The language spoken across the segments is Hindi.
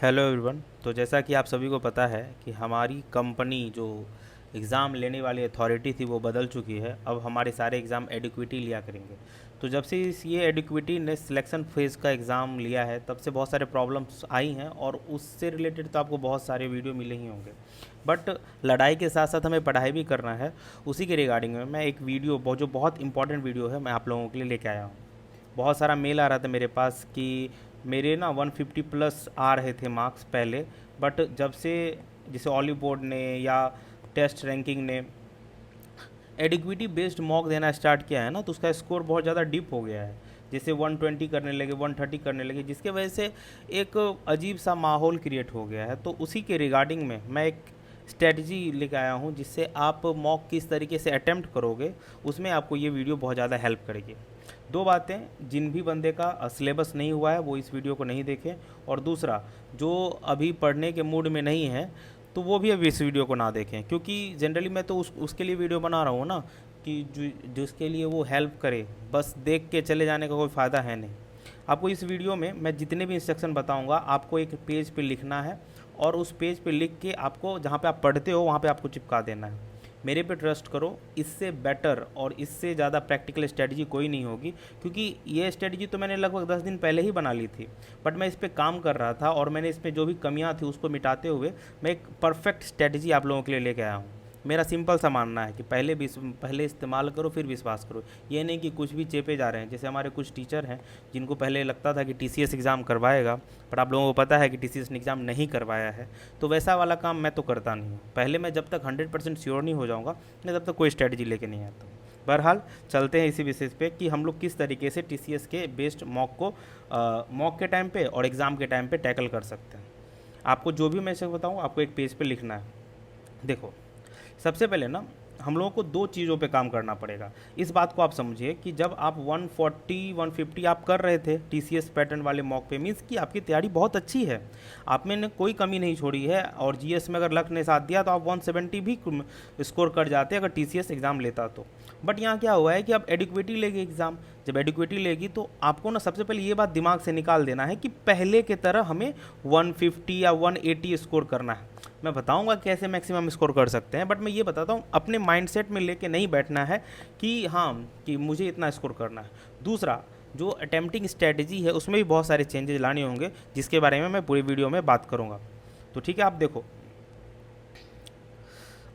Hello everyone. तो जैसा कि आप सभी को पता है कि हमारी कंपनी जो एग्ज़ाम लेने वाली अथॉरिटी थी वो बदल चुकी है। अब हमारे सारे एग्ज़ाम एडिक्विटी लिया करेंगे। तो जब से इस ये एडिक्विटी ने सिलेक्शन फेज़ का एग्ज़ाम लिया है तब से बहुत सारे प्रॉब्लम्स आई हैं और उससे रिलेटेड तो आपको बहुत सारे वीडियो मिले ही होंगे। बट लड़ाई के साथ साथ हमें पढ़ाई भी करना है। उसी के रिगार्डिंग में मैं एक वीडियो जो बहुत इंपॉर्टेंट वीडियो है मैं आप लोगों के लिए लेके आया हूँ। बहुत सारा मेल आ रहा था मेरे पास कि मेरे ना 150 प्लस आ रहे थे मार्क्स पहले। बट जब से जैसे ऑलिव बोर्ड ने या टेस्ट रैंकिंग ने एडिक्विटी बेस्ड मॉक देना स्टार्ट किया है ना, तो उसका स्कोर बहुत ज़्यादा डिप हो गया है। जैसे 120 करने लगे, 130 करने लगे, जिसके वजह से एक अजीब सा माहौल क्रिएट हो गया है। तो उसी के रिगार्डिंग में मैं एक स्ट्रेटजी लेकर आया हूँ जिससे आप मॉक किस तरीके से अटेम्प्ट करोगे, उसमें आपको ये वीडियो बहुत ज़्यादा हेल्प करेगी। दो बातें, जिन भी बंदे का सिलेबस नहीं हुआ है वो इस वीडियो को नहीं देखें, और दूसरा जो अभी पढ़ने के मूड में नहीं है तो वो भी अभी इस वीडियो को ना देखें, क्योंकि जनरली मैं तो उसके लिए वीडियो बना रहा हूँ ना कि जिसके लिए वो हेल्प करे। बस देख के चले जाने का कोई फ़ायदा है नहीं। आपको इस वीडियो में मैं जितने भी इंस्ट्रक्शन बताऊंगा आपको एक पेज पे लिखना है, और उस पेज पे लिख के आपको जहाँ पे आप पढ़ते हो वहाँ पे आपको चिपका देना है। मेरे पे ट्रस्ट करो, इससे बेटर और इससे ज़्यादा प्रैक्टिकल स्ट्रेटजी कोई नहीं होगी, क्योंकि ये स्ट्रेटजी तो मैंने लगभग 10 दिन पहले ही बना ली थी। बट मैं इस पर काम कर रहा था और मैंने इसमें जो भी कमियां थी उसको मिटाते हुए मैं एक परफेक्ट स्ट्रेटजी आप लोगों के लिए लेके आया हूँ। मेरा सिंपल सा मानना है कि पहले इस्तेमाल करो फिर विश्वास करो। ये नहीं कि कुछ भी चेपे जा रहे हैं। जैसे हमारे कुछ टीचर हैं जिनको पहले लगता था कि टीसीएस एग्ज़ाम करवाएगा, पर आप लोगों को पता है कि टीसीएस ने एग्ज़ाम नहीं करवाया है। तो वैसा वाला काम मैं तो करता नहीं हूँ। पहले मैं जब तक 100% श्योर नहीं हो जाऊँगा मैं तब तक कोई स्ट्रेटजी लेके नहीं आता। बहरहाल चलते हैं इसी विशेष पे कि हम लोग किस तरीके से टीसीएस के बेस्ड मॉक को मॉक के टाइम पे और एग्ज़ाम के टाइम पे टैकल कर सकते हैं। आपको जो भी मैं से बताऊँ आपको एक पेज पे लिखना है। देखो, सबसे पहले ना हम लोगों को दो चीज़ों पे काम करना पड़ेगा। इस बात को आप समझिए कि जब आप 140 150 आप कर रहे थे टीसीएस पैटर्न वाले मॉक पे, मीन्स कि आपकी तैयारी बहुत अच्छी है, आप में ने कोई कमी नहीं छोड़ी है, और जीएस में अगर लक ने साथ दिया तो आप 170 भी स्कोर कर जाते अगर टीसीएस एग्ज़ाम लेता तो। बट यहाँ क्या हुआ है कि अब एडिक्विटी लेगी एग्ज़ाम। जब एडिक्विटी लेगी तो आपको ना सबसे पहले ये बात दिमाग से निकाल देना है कि पहले की तरह हमें 150 या 180 स्कोर करना है। मैं बताऊंगा कैसे मैक्सिमम स्कोर कर सकते हैं, बट मैं ये बताता हूँ अपने माइंडसेट में लेके नहीं बैठना है कि हाँ कि मुझे इतना स्कोर करना है। दूसरा, जो अटेम्प्टिंग स्ट्रेटजी है उसमें भी बहुत सारे चेंजेस लाने होंगे जिसके बारे में मैं पूरी वीडियो में बात करूँगा। तो ठीक है, आप देखो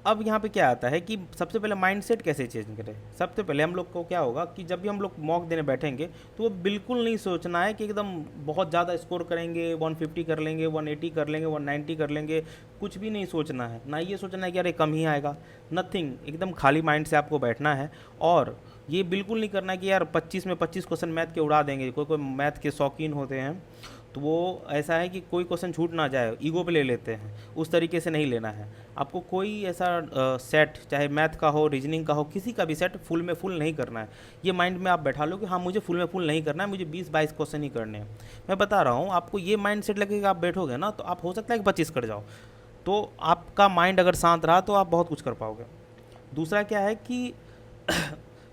अब यहाँ पे क्या आता है कि सबसे पहले माइंडसेट कैसे चेंज करें। सबसे पहले हम लोग को क्या होगा कि जब भी हम लोग मॉक देने बैठेंगे तो वो बिल्कुल नहीं सोचना है कि एकदम बहुत ज़्यादा स्कोर करेंगे, 150 कर लेंगे, 180 कर लेंगे, 190 कर लेंगे। कुछ भी नहीं सोचना है, ना ये सोचना है कि अरे कम ही आएगा। नथिंग, एकदम खाली माइंड से आपको बैठना है। और ये बिल्कुल नहीं करना है कि यार 25 में 25 क्वेश्चन मैथ के उड़ा देंगे। कोई कोई मैथ के शौकीन होते हैं तो वो ऐसा है कि कोई क्वेश्चन छूट ना जाए, ईगो पे ले लेते हैं। उस तरीके से नहीं लेना है आपको। कोई ऐसा सेट, चाहे मैथ का हो, रीजनिंग का हो, किसी का भी सेट फुल में फुल नहीं करना है। ये माइंड में आप बैठा लो कि हाँ मुझे फुल में फुल नहीं करना है, मुझे 20-22 क्वेश्चन ही करने हैं। मैं बता रहा हूँ आपको, ये माइंड सेट लगेगा आप बैठोगे ना तो आप हो सकता है कि 25 कर जाओ। तो आपका माइंड अगर शांत रहा तो आप बहुत कुछ कर पाओगे। दूसरा क्या है कि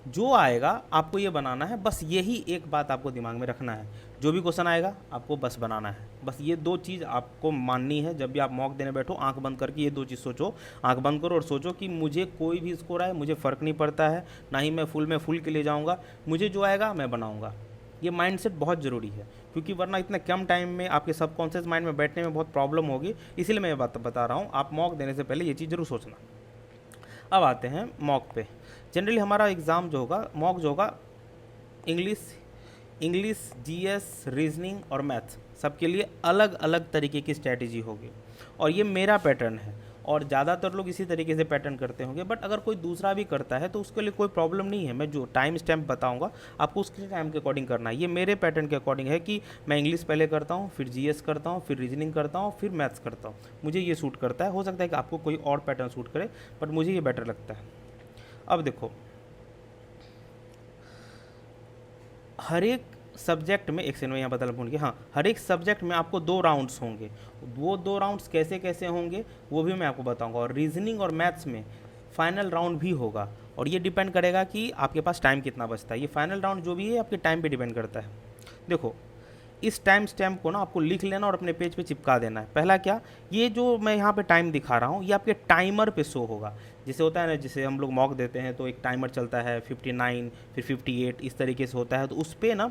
जो आएगा आपको ये बनाना है, बस यही एक बात आपको दिमाग में रखना है। जो भी क्वेश्चन आएगा आपको बस बनाना है। बस ये दो चीज़ आपको माननी है। जब भी आप मॉक देने बैठो आंख बंद करके ये दो चीज़ सोचो। आंख बंद करो और सोचो कि मुझे कोई भी स्कोर आए मुझे फ़र्क नहीं पड़ता है, ना ही मैं फुल में फुल के ले जाऊँगा, मुझे जो आएगा मैं बनाऊँगा। ये माइंडसेट बहुत ज़रूरी है, क्योंकि वरना इतने कम टाइम में आपके सबकॉन्शियस माइंड में बैठने में बहुत प्रॉब्लम होगी। इसीलिए मैं ये बात बता रहा हूँ, आप मॉक देने से पहले ये चीज़ ज़रूर सोचना। अब आते हैं मॉक पे। जनरली हमारा एग्ज़ाम जो होगा, मॉक जो होगा, इंग्लिश इंग्लिश जीएस, रीजनिंग और मैथ्स सबके लिए अलग अलग तरीके की स्ट्रैटेजी होगी। और ये मेरा पैटर्न है और ज़्यादातर लोग इसी तरीके से पैटर्न करते होंगे। बट अगर कोई दूसरा भी करता है तो उसके लिए कोई प्रॉब्लम नहीं है। मैं जो टाइम स्टैम्प बताऊंगा आपको उसके टाइम के अकॉर्डिंग करना है। ये मेरे पैटर्न के अकॉर्डिंग है कि मैं इंग्लिश पहले करता हूँ, फिर जीएस करता हूँ, फिर रीजनिंग करता हूँ, फिर मैथ्स करता हूँ। मुझे ये सूट करता है। हो सकता है कि आपको कोई और पैटर्न सूट करे, बट मुझे ये बेटर लगता है। अब देखो, हर एक सब्जेक्ट में, एक सेकंड में यहाँ बदल भूल गया, हाँ, हर एक सब्जेक्ट में आपको 2 राउंड्स होंगे। वो 2 राउंड्स कैसे कैसे होंगे वो भी मैं आपको बताऊंगा। और रीजनिंग और मैथ्स में फाइनल राउंड भी होगा, और ये डिपेंड करेगा कि आपके पास टाइम कितना बचता है। ये फाइनल राउंड जो भी है आपके टाइम पे डिपेंड करता है। देखो, इस टाइम स्टैम्प को ना आपको लिख लेना और अपने पेज पे चिपका देना है। पहला क्या, ये जो मैं यहाँ पे टाइम दिखा रहा हूँ ये आपके टाइमर पे शो होगा। जैसे होता है ना, जैसे हम लोग मॉक देते हैं तो एक टाइमर चलता है 59 फिर 58 इस तरीके से होता है, तो उस पर ना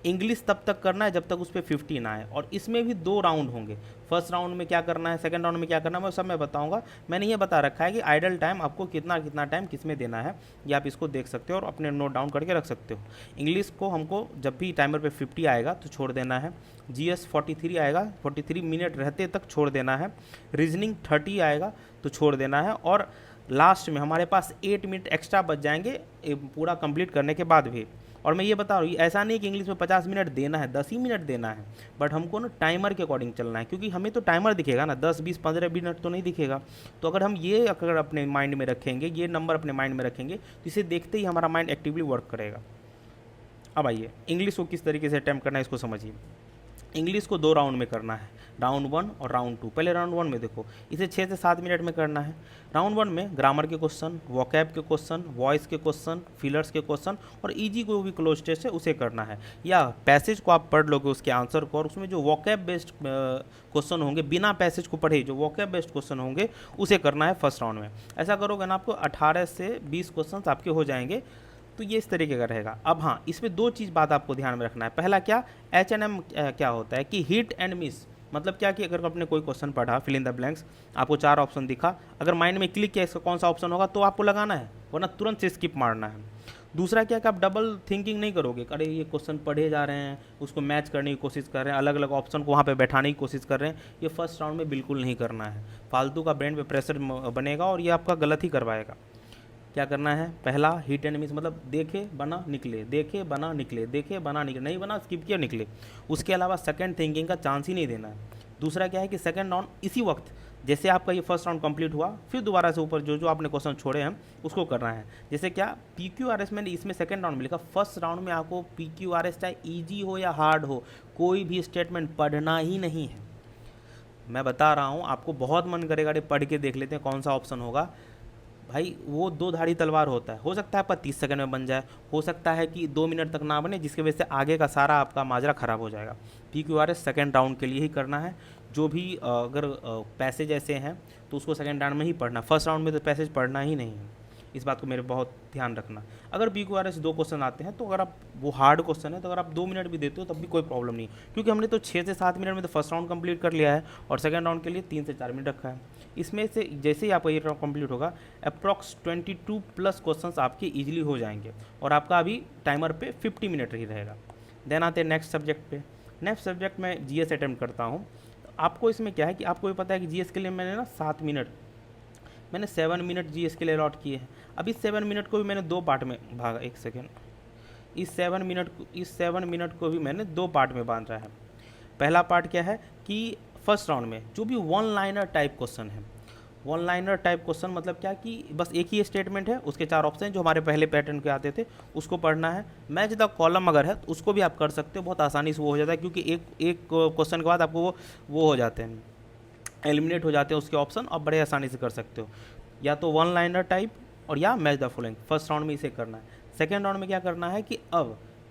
इंग्लिश तब तक करना है जब तक उस पर 50 ना आए। और इसमें भी 2 राउंड होंगे, फर्स्ट राउंड में क्या करना है, सेकंड राउंड में क्या करना है, मैं सब मैं बताऊंगा। मैंने ये बता रखा है कि आइडल टाइम आपको कितना कितना टाइम किस में देना है, ये आप इसको देख सकते हो और अपने नोट डाउन करके रख सकते हो। इंग्लिश को हमको जब भी टाइमर पे 50 आएगा तो छोड़ देना है। जीएस 43 आएगा, 43 मिनट रहते तक छोड़ देना है। रीजनिंग 30 आएगा तो छोड़ देना है। और लास्ट में हमारे पास 8 मिनट एक्स्ट्रा बच जाएंगे पूरा कंप्लीट करने के बाद भी। और मैं ये बता रहा हूँ, ऐसा नहीं कि इंग्लिश में 50 मिनट देना है, 10 ही मिनट देना है, बट हमको ना टाइमर के अकॉर्डिंग चलना है, क्योंकि हमें तो टाइमर दिखेगा ना, 10 20 15 मिनट तो नहीं दिखेगा। तो अगर हम ये अगर अपने माइंड में रखेंगे, ये नंबर अपने माइंड में रखेंगे, तो इसे देखते ही हमारा माइंड एक्टिवली वर्क करेगा। अब आइए इंग्लिश को किस तरीके से अटैम्प्ट करना है इसको समझिए। इंग्लिश को 2 राउंड में करना है, राउंड 1 और राउंड 2। पहले राउंड 1 में देखो, इसे 6 से 7 मिनट में करना है। राउंड 1 में ग्रामर के क्वेश्चन, वोकैब के क्वेश्चन, वॉइस के क्वेश्चन, फिलर्स के क्वेश्चन और ईजी को भी क्लोज टेस्ट है उसे करना है। या पैसेज को आप पढ़ लोगे उसके आंसर को, और उसमें जो वोकैब बेस्ड क्वेश्चन होंगे, बिना पैसेज को पढ़े जो वोकैब बेस्ड क्वेश्चन होंगे उसे करना है फर्स्ट राउंड में। ऐसा करोगे ना आपको 18 से 20 क्वेश्चन आपके हो जाएंगे। तो ये इस तरीके का रहेगा। अब हाँ, इसमें 2 चीज़ बात आपको ध्यान में रखना है। पहला क्या, H&M क्या होता है कि हिट एंड मिस, मतलब क्या कि अगर आपने कोई क्वेश्चन पढ़ा, फिल इन द ब्लैंक्स, आपको 4 ऑप्शन दिखा, अगर माइंड में क्लिक किया इसका कौन सा ऑप्शन होगा तो आपको लगाना है, वरना तुरंत से स्किप मारना है। दूसरा क्या कि आप डबल थिंकिंग नहीं करोगे, अरे ये क्वेश्चन पढ़े जा रहे हैं, उसको मैच करने की कोशिश कर रहे हैं, अलग अलग ऑप्शन को वहाँ पे बैठाने की कोशिश कर रहे हैं, ये फर्स्ट राउंड में बिल्कुल नहीं करना है। फालतू का ब्रेन पे प्रेशर बनेगा और ये आपका गलत ही करवाएगा। क्या करना है, पहला हिट एंड मिस, मतलब देखे बना निकले, देखे बना निकले, देखे बना निकले, नहीं बना स्किप किया निकले। उसके अलावा सेकंड थिंकिंग का चांस ही नहीं देना है। दूसरा क्या है कि सेकंड राउंड इसी वक्त, जैसे आपका ये फर्स्ट राउंड कंप्लीट हुआ, फिर दोबारा से ऊपर जो जो आपने क्वेश्चन छोड़े हैं उसको करना है। जैसे क्या PQRS मैंने इसमें सेकंड राउंड में लिखा, फर्स्ट राउंड में आपको PQRS चाहे ईजी हो या हार्ड हो, कोई भी स्टेटमेंट पढ़ना ही नहीं है। मैं बता रहा हूँ, आपको बहुत मन करेगा अरे पढ़ के देख लेते हैं कौन सा ऑप्शन होगा। भाई वो 2 धारी तलवार होता है, हो सकता है आपका 30 सेकंड में बन जाए, हो सकता है कि 2 मिनट तक ना बने, जिसकी वजह से आगे का सारा आपका माजरा खराब हो जाएगा। PQRS सेकंड राउंड के लिए ही करना है। जो भी अगर पैसेज ऐसे हैं तो उसको सेकंड राउंड में ही पढ़ना, फर्स्ट राउंड में तो पैसेज पढ़ना ही नहीं है। इस बात को मेरे बहुत ध्यान रखना। अगर PQRS 2 क्वेश्चन आते हैं तो अगर आप, वो हार्ड क्वेश्चन है तो अगर आप 2 मिनट भी देते हो तब भी कोई प्रॉब्लम नहीं, क्योंकि हमने तो 6 से 7 मिनट में तो फर्स्ट राउंड कंप्लीट कर लिया है और सेकंड राउंड के लिए 3 से 4 मिनट रखा है। इसमें से जैसे ही आपका ये राउंड कंप्लीट होगा, अप्रॉक्स 22+ क्वेश्चंस आपके इजीली हो जाएंगे और आपका अभी टाइमर पे 50 मिनट ही रहेगा। देन आते हैं नेक्स्ट सब्जेक्ट पे। नेक्स्ट सब्जेक्ट में GS अटैम्प्ट करता हूँ। आपको इसमें क्या है कि आपको ये पता है कि GS के लिए मैंने ना 7 मिनट, मैंने 7 मिनट GS के लिए अलॉट किए हैं। अब इस 7 मिनट को भी मैंने 2 पार्ट में भागा, एक सेकेंड, इस 7 मिनट को भी मैंने 2 पार्ट में बांधा है। पहला पार्ट क्या है कि फर्स्ट राउंड में जो भी 1 लाइनर टाइप क्वेश्चन है, 1 लाइनर टाइप क्वेश्चन मतलब क्या कि बस एक ही स्टेटमेंट है, उसके 4 ऑप्शन जो हमारे पहले पैटर्न के आते थे उसको पढ़ना है। मैच द कॉलम अगर है तो उसको भी आप कर सकते हो, बहुत आसानी से वो हो जाता है, क्योंकि एक क्वेश्चन के बाद आपको वो हो जाते हैं, एलिमिनेट हो जाते हैं उसके ऑप्शन, और बड़े आसानी से कर सकते हो। या तो 1 लाइनर टाइप और या match the following, first round में इसे करना है। सेकेंड राउंड में क्या करना है कि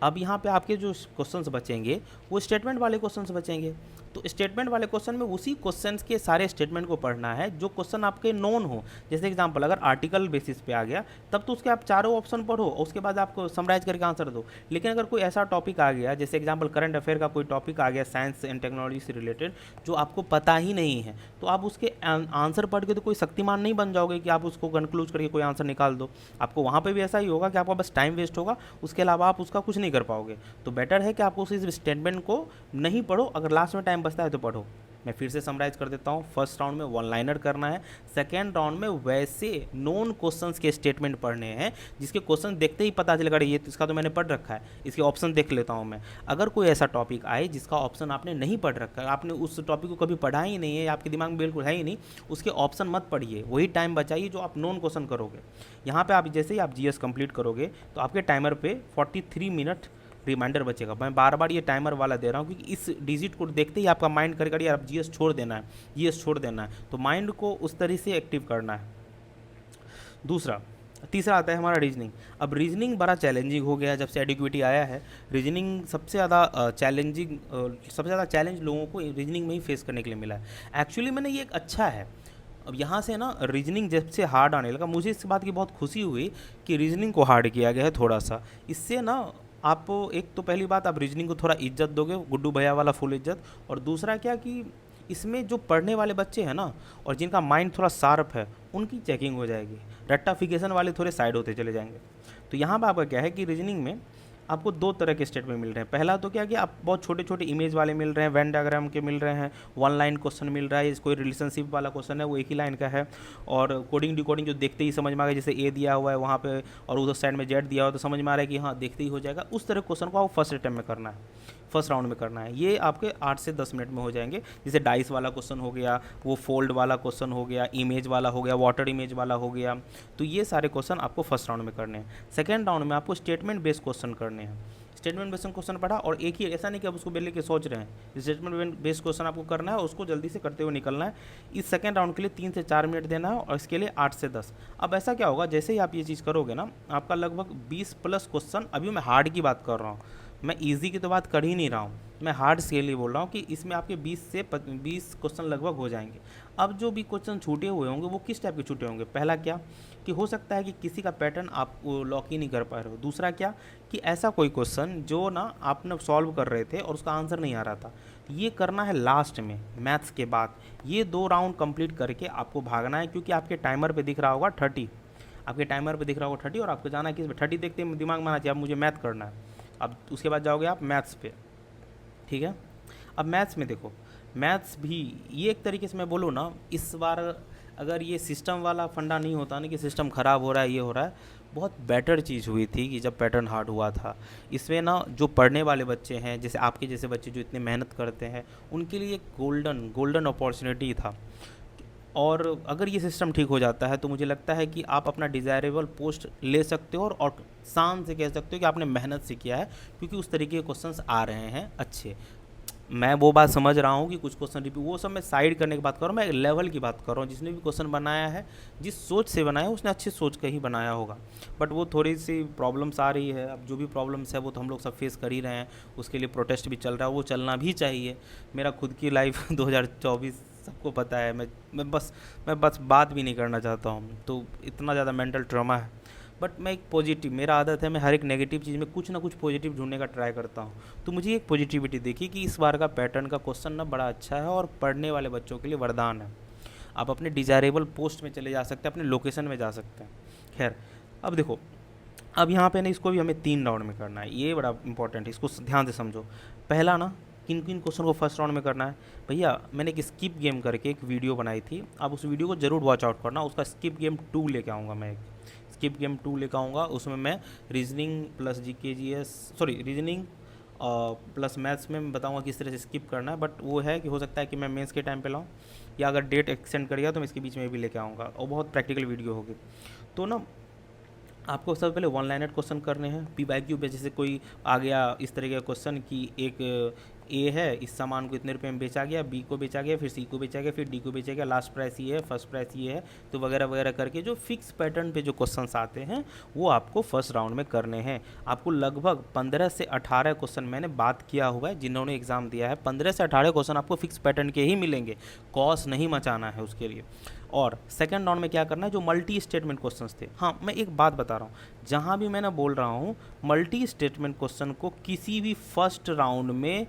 अब यहाँ पे आपके जो क्वेश्चंस बचेंगे वो स्टेटमेंट वाले क्वेश्चंस बचेंगे। तो स्टेटमेंट वाले क्वेश्चन में उसी क्वेश्चंस के सारे स्टेटमेंट को पढ़ना है जो क्वेश्चन आपके नोन हो। जैसे एग्जांपल, अगर आर्टिकल बेसिस पे आ गया तब तो उसके आप चारों ऑप्शन पढ़ो और उसके बाद आपको समराइज करके आंसर दो। लेकिन अगर कोई ऐसा टॉपिक आ गया, जैसे एग्जांपल करंट अफेयर का कोई टॉपिक आ गया साइंस एंड टेक्नोलॉजी से रिलेटेड, जो आपको पता ही नहीं है, तो आप उसके आंसर पढ़ के तो कोई शक्तिमान नहीं बन जाओगे कि आप उसको कंक्लूड करके कोई आंसर निकाल दो। आपको वहाँ पर भी ऐसा ही होगा कि आपका बस टाइम वेस्ट होगा, उसके अलावा आप उसका कुछ नहीं कर पाओगे। तो बेटर है कि आप उस स्टेटमेंट को नहीं पढ़ो, अगर लास्ट में टाइम बचता है तो पढ़ो। मैं फिर से समराइज कर देता हूँ, फर्स्ट राउंड में 1 लाइनर करना है, सेकेंड राउंड में वैसे नॉन क्वेश्चंस के स्टेटमेंट पढ़ने हैं जिसके क्वेश्चन देखते ही पता चलेगा ये इसका तो मैंने पढ़ रखा है, इसके ऑप्शन देख लेता हूँ मैं। अगर कोई ऐसा टॉपिक आए जिसका ऑप्शन आपने नहीं पढ़ रखा है, आपने उस टॉपिक को कभी पढ़ा ही नहीं है, आपके दिमाग में बिल्कुल है ही नहीं, उसके ऑप्शन मत पढ़िए, वही टाइम बचाइए जो आप नॉन क्वेश्चन करोगे। यहाँ पर आप जैसे ही आप GS कंप्लीट करोगे तो आपके टाइमर पर 43 मिनट रिमाइंडर बचेगा। मैं बार बार ये टाइमर वाला दे रहा हूँ क्योंकि इस डिजिट को देखते ही आपका माइंड करेगा यार आप GS छोड़ देना है, GS छोड़ देना है, तो माइंड को उस तरह से एक्टिव करना है। दूसरा, तीसरा आता है हमारा रीजनिंग। अब रीजनिंग बड़ा चैलेंजिंग हो गया जब से एडिक्विटी आया है। रीजनिंग सबसे ज़्यादा चैलेंजिंग, सबसे ज़्यादा चैलेंज लोगों को रीजनिंग में ही फेस करने के लिए मिला है। एक्चुअली मैंने ये एक अच्छा है। अब यहाँ से ना रीजनिंग जब से हार्ड आने लगा, मुझे इस बात की बहुत खुशी हुई कि रीजनिंग को हार्ड किया गया है थोड़ा सा। इससे ना आप, एक तो पहली बात, आप रीजनिंग को थोड़ा इज्जत दोगे, गुड्डू भैया वाला फुल इज्जत। और दूसरा क्या कि इसमें जो पढ़ने वाले बच्चे हैं ना, और जिनका माइंड थोड़ा शार्प है, उनकी चेकिंग हो जाएगी। रट्टाफिकेशन वाले थोड़े साइड होते चले जाएंगे। तो यहाँ पर आपका क्या है कि रीजनिंग में आपको दो तरह के स्टेटमेंट मिल रहे हैं। पहला तो क्या कि आप बहुत छोटे छोटे इमेज वाले मिल रहे हैं, वेन डायग्राम के मिल रहे हैं, वन लाइन क्वेश्चन मिल रहा है, कोई रिलेशनशिप वाला क्वेश्चन है वो एक ही लाइन का है, और कोडिंग डिकोडिंग जो देखते ही समझ में आ गया, जैसे ए दिया हुआ है वहाँ पे और उधर साइड में जेड दिया हुआ, तो समझ में आ रहा है कि हाँ देखते ही हो जाएगा। उस तरह क्वेश्चन को आपको फर्स्ट अटैम्प्ट में करना है, फर्स्ट राउंड में करना है। ये आपके 8 से 10 मिनट में हो जाएंगे। जैसे डाइस वाला क्वेश्चन हो गया, वो फोल्ड वाला क्वेश्चन हो गया, इमेज वाला हो गया, वाटर इमेज वाला हो गया। तो ये सारे क्वेश्चन आपको फर्स्ट राउंड में करने हैं। सेकेंड राउंड में आपको स्टेटमेंट बेस्ड क्वेश्चन करने हैं। स्टेटमेंट बेस्ड क्वेश्चन पढ़ा, और एक ही, ऐसा नहीं कि आप उसको बेले के सोच रहे हैं, स्टेटमेंट बेस्ड क्वेश्चन आपको करना है और उसको जल्दी से करते हुए निकलना है। इस सेकंड राउंड के लिए 3 से 4 मिनट देना है, और इसके लिए 8 से 10। अब ऐसा क्या होगा, जैसे ही आप ये चीज़ करोगे ना, आपका लगभग 20 प्लस क्वेश्चन, अभी मैं हार्ड की बात कर रहा हूँ, मैं इजी की तो बात कर ही नहीं रहा हूँ, मैं हार्ड के लिए बोल रहा हूँ कि इसमें आपके 20 से 20 क्वेश्चन लगभग हो जाएंगे। अब जो भी क्वेश्चन छूटे हुए होंगे वो किस टाइप के छूटे होंगे? पहला क्या कि हो सकता है कि किसी का पैटर्न आप लॉक ही नहीं कर पा रहे हो। दूसरा क्या कि ऐसा कोई क्वेश्चन जो ना आपने सॉल्व कर रहे थे और उसका आंसर नहीं आ रहा था, ये करना है लास्ट में मैथ्स के बाद। ये 2 राउंड कंप्लीट करके आपको भागना है, क्योंकि आपके टाइमर पे दिख रहा होगा 30, आपके टाइमर पे दिख रहा होगा 30, और आपको जाना है किस पे? 30 देखते ही दिमाग में आना चाहिए अब मुझे मैथ करना है। अब उसके बाद जाओगे आप मैथ्स पे, ठीक है। अब मैथ्स में देखो, मैथ्स भी ये एक तरीके से मैं बोलूँ ना, इस बार अगर ये सिस्टम वाला फंडा नहीं होता ना कि सिस्टम ख़राब हो रहा है, ये हो रहा है, बहुत बेटर चीज़ हुई थी कि जब पैटर्न हार्ड हुआ था। इसमें ना जो पढ़ने वाले बच्चे हैं, जैसे आपके जैसे बच्चे जो इतने मेहनत करते हैं, उनके लिए एक गोल्डन गोल्डन अपॉर्चुनिटी था। और अगर ये सिस्टम ठीक हो जाता है तो मुझे लगता है कि आप अपना डिज़ायरेबल पोस्ट ले सकते हो, और शान से कह सकते हो कि आपने मेहनत से किया है, क्योंकि उस तरीके के क्वेश्चंस आ रहे हैं अच्छे। मैं वो बात समझ रहा हूँ कि कुछ क्वेश्चन रिपीट, वो सब मैं साइड करने की बात कर रहा हूँ, मैं लेवल की बात कर रहा हूँ। जिसने भी क्वेश्चन बनाया है, जिस सोच से बनाया है, उसने अच्छी सोच का ही बनाया होगा। बट वो थोड़ी सी प्रॉब्लम्स आ रही है। अब जो भी प्रॉब्लम्स है वो तो हम लोग सब फेस कर ही रहे हैं, उसके लिए प्रोटेस्ट भी चल रहा है, वो चलना भी चाहिए। मेरा खुद की लाइफ 2024 सबको पता है। मैं बस बात भी नहीं करना चाहता हूँ, तो इतना ज़्यादा मेंटल ट्रॉमा है। बट मैं एक पॉजिटिव, मेरा आदत है, मैं हर एक नेगेटिव चीज़ में कुछ ना कुछ पॉजिटिव ढूंढने का ट्राई करता हूँ। तो मुझे एक पॉजिटिविटी देखी कि इस बार का पैटर्न का क्वेश्चन ना बड़ा अच्छा है, और पढ़ने वाले बच्चों के लिए वरदान है। आप अपने डिज़ायरेबल पोस्ट में चले जा सकते हैं, अपने लोकेशन में जा सकते हैं। खैर, अब देखो, अब यहाँ पे ना इसको भी हमें 3 राउंड में करना है, ये बड़ा इंपॉर्टेंट है, इसको ध्यान से समझो। पहला ना, किन किन क्वेश्चन को फर्स्ट राउंड में करना है? भैया मैंने एक स्किप गेम करके एक वीडियो बनाई थी, आप उस वीडियो को ज़रूर वॉच आउट करना। उसका स्किप गेम 2 लेके आऊँगा मैं, एक स्किप गेम 2 लेकर आऊँगा। उसमें मैं reasoning plus GK GS, sorry reasoning plus maths में मैं बताऊँगा किस तरह से स्किप करना है। बट वो है कि हो सकता है कि मैं मेंस के टाइम पे लाऊँ, या अगर डेट एक्सटेंड कर गया तो मैं इसके बीच में भी लेके आऊँगा, और बहुत प्रैक्टिकल वीडियो होगी। तो ना आपको सबसे पहले वन लाइनर क्वेश्चन करने हैं। PYQ पे जैसे कोई आ गया इस तरह का क्वेश्चन कि एक ए है, इस सामान को इतने रुपए में बेचा गया, बी को बेचा गया, फिर सी को बेचा गया, फिर डी को बेचा गया, लास्ट प्राइस ये है, फर्स्ट प्राइस ये है, तो वगैरह वगैरह करके जो फिक्स पैटर्न पे जो क्वेश्चंस आते हैं वो आपको फर्स्ट राउंड में करने हैं। आपको लगभग 15 से 18 क्वेश्चन, मैंने बात किया हुआ है जिन्होंने एग्ज़ाम दिया है, 15 से 18 क्वेश्चन आपको फिक्स पैटर्न के ही मिलेंगे, कॉस नहीं मचाना है उसके लिए। और सेकंड राउंड में क्या करना है, जो मल्टी स्टेटमेंट क्वेश्चंस थे, हाँ मैं एक बात बता रहा हूँ, जहाँ भी मैंने बोल रहा हूँ मल्टी स्टेटमेंट क्वेश्चन को किसी भी फर्स्ट राउंड में,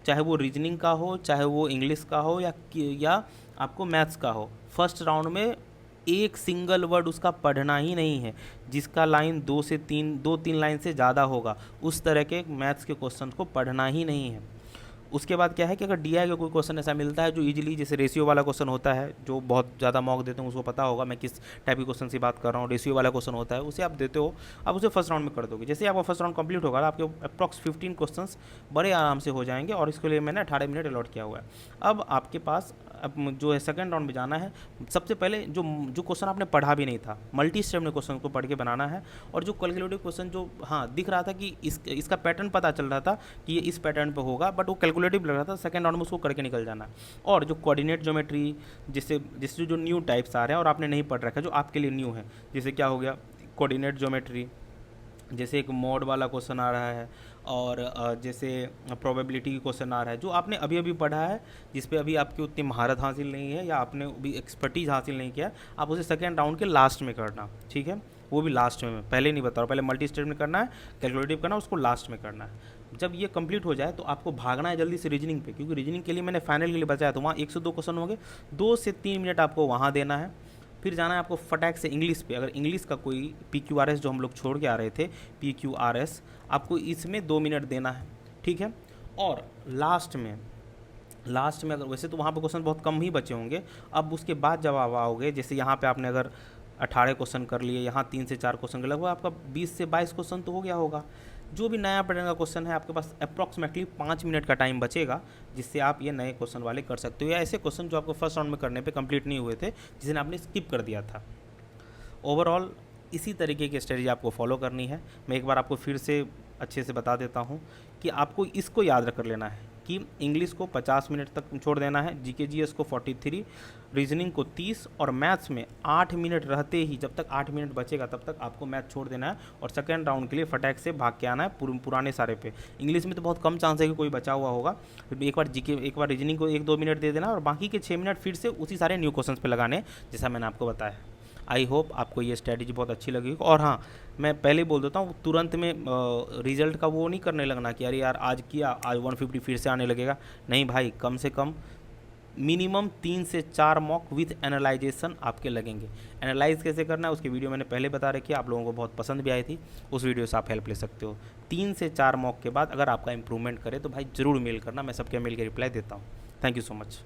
चाहे वो रीजनिंग का हो, चाहे वो इंग्लिश का हो, या आपको मैथ्स का हो, फर्स्ट राउंड में एक सिंगल वर्ड उसका पढ़ना ही नहीं है। जिसका लाइन 2-3 लाइन से ज़्यादा होगा, उस तरह के मैथ्स के क्वेश्चन को पढ़ना ही नहीं है। उसके बाद क्या है कि अगर DI का कोई क्वेश्चन ऐसा मिलता है जो इजीली, जैसे रेशियो वाला क्वेश्चन होता है, जो बहुत ज़्यादा मॉक देते हैं उसको पता होगा मैं किस टाइप के क्वेश्चन की बात कर रहा हूँ, रेशियो वाला क्वेश्चन होता है, उसे आप देते हो, आप उसे फर्स्ट राउंड में कर दोगे। जैसे आपका फर्स्ट राउंड कंप्लीट होगा, आपके अप्रॉक्स 15 क्वेश्चंस बड़े आराम से हो जाएंगे, और इसके लिए मैंने 18 मिनट अलॉट किया हुआ है। अब आपके पास अब जो है सेकंड राउंड में जाना है। सबसे पहले जो क्वेश्चन आपने पढ़ा भी नहीं था, मल्टी स्टेटमेंट क्वेश्चन को पढ़ के बनाना है, और जो कैलकुलेटिव क्वेश्चन जो हाँ दिख रहा था कि इसका पैटर्न पता चल रहा था कि ये इस पैटर्न पे होगा, बट वो कैलकुलेटिव लग रहा था, सेकंड राउंड में उसको करके निकल जाना है। और जो कोऑर्डिनेट ज्योमेट्री, जिससे जो न्यू टाइप्स आ रहे हैं और आपने नहीं पढ़ रखा है, जो आपके लिए न्यू है, जैसे क्या हो गया कोऑर्डिनेट ज्योमेट्री, जैसे एक मोड वाला क्वेश्चन आ रहा है, और जैसे प्रोबेबिलिटी की क्वेश्चन आ रहा है जो आपने अभी अभी पढ़ा है, जिस पे अभी आपकी उतनी महारत हासिल नहीं है या आपने अभी एक्सपर्टीज हासिल नहीं किया, आप उसे सेकेंड राउंड के लास्ट में करना, ठीक है, वो भी लास्ट में, पहले नहीं बता रहा, पहले मल्टी स्टेट में करना है, कैलकुलेटिव करना है, उसको लास्ट में करना है। जब ये कंप्लीट हो जाए तो आपको भागना है जल्दी से रीजनिंग पे, क्योंकि रीजनिंग के लिए मैंने फाइनल के लिए बचाया, तो वहाँ 1 से 2 क्वेश्चन होंगे, 2 से 3 मिनट आपको वहाँ देना है। फिर जाना है आपको फटाक से इंग्लिश पे, अगर इंग्लिश का कोई PQRS जो हम लोग छोड़ के आ रहे थे, PQRS आपको इसमें 2 मिनट देना है, ठीक है। और लास्ट में अगर, वैसे तो वहाँ पे क्वेश्चन बहुत कम ही बचे होंगे, अब उसके बाद जब आप आओगे, जैसे यहाँ पे आपने अगर 18 क्वेश्चन कर लिए, यहाँ 3 से 4 क्वेश्चन कर, लगभग आपका 20 से 22 क्वेश्चन तो हो गया होगा। जो भी नया पैटर्न का क्वेश्चन है आपके पास अप्रॉक्सीमेटली 5 मिनट का टाइम बचेगा, जिससे आप ये नए क्वेश्चन वाले कर सकते हो, या ऐसे क्वेश्चन जो आपको फर्स्ट राउंड में करने पे कंप्लीट नहीं हुए थे, जिसे आपने स्किप कर दिया था। ओवरऑल इसी तरीके की स्ट्रेटजी आपको फॉलो करनी है। मैं एक बार आपको फिर से अच्छे से बता देता हूँ कि आपको इसको याद कर लेना है कि इंग्लिश को 50 मिनट तक छोड़ देना है, GK GS को 43, रीजनिंग को 30, और मैथ्स में 8 मिनट रहते ही, जब तक 8 मिनट बचेगा तब तक आपको मैथ छोड़ देना है, और सेकेंड राउंड के लिए फटाक से भाग के आना है पुराने सारे पे। इंग्लिश में तो बहुत कम चांस है कि कोई बचा हुआ होगा, एक बार GK, एक बार रीजनिंग को 1-2 मिनट दे देना, और बाकी के 6 मिनट फिर से उसी सारे न्यू क्वेश्चन पे लगाने, जैसा मैंने आपको बताया। आई होप आपको ये स्ट्रैटेजी बहुत अच्छी लगी। और हाँ, मैं पहले बोल देता हूँ, तुरंत में रिजल्ट का वो नहीं करने लगना कि अरे यार आज किया, आज 150 फिर से आने लगेगा। नहीं भाई, कम से कम मिनिमम 3 से 4 मॉक विथ एनालाइजेशन आपके लगेंगे। एनालाइज कैसे करना है उसकी वीडियो मैंने पहले बता रखी है, आप लोगों को बहुत पसंद भी आई थी, उस वीडियो से आप हेल्प ले सकते हो। 3 से 4 मॉक के बाद अगर आपका इंप्रूवमेंट करे तो भाई ज़रूर मेल करना, मैं सबके मेल के रिप्लाई देता हूँ। Thank you so much.